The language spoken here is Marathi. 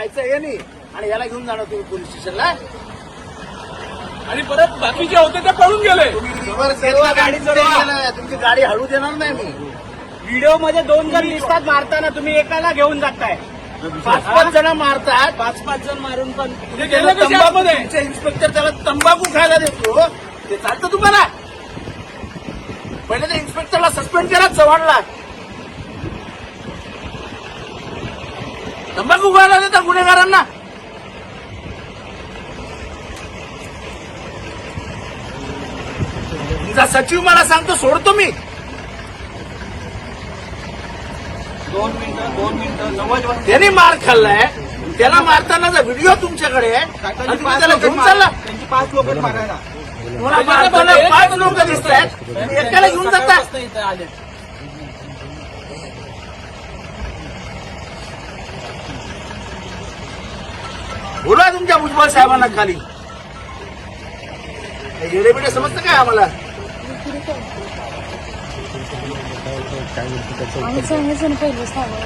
जायचं हे नाही आणि याला घेऊन जाणार तुम्ही पोलीस स्टेशनला. आणि परत बाकीचे होते ते पळून गेले. तुमची गाडी हळू देणार नाही मी. व्हिडिओ मध्ये 2 जण दिसतात मारताना, तुम्ही एकाला घेऊन जाताय. 5-5 जण मारतात. 5-5 जण मारून पण ते गेले कसे आतमध्ये? तुमचे इन्स्पेक्टर त्याला तंबाखू खायला देतो, ते चालतं तुम्हाला? पहिले त्या इन्स्पेक्टरला सस्पेंड करा चव्हाणला. तंबाखू खायला देता गुन्हेगारांना. तुमचा सचिव मला सांगतो सोडतो मी. 2 मिनिटं 90 त्याने मार खाल्लाय, त्याला मारतानाचा व्हिडिओ तुमच्याकडे आहे आणि तुम्ही त्याला घेऊन चालला. त्यांची 5 लोक मारायला. तुम्हाला मारताना 5 लोक दिसत आहेत, तुम्ही एकाला घेऊन जाता. इथे आले. बोला तुमच्या भुजबळ साहेबांना खाली. येडेबिडे समजतं काय आम्हाला? आम्ही सांगायचं ना पहिलं सांगा.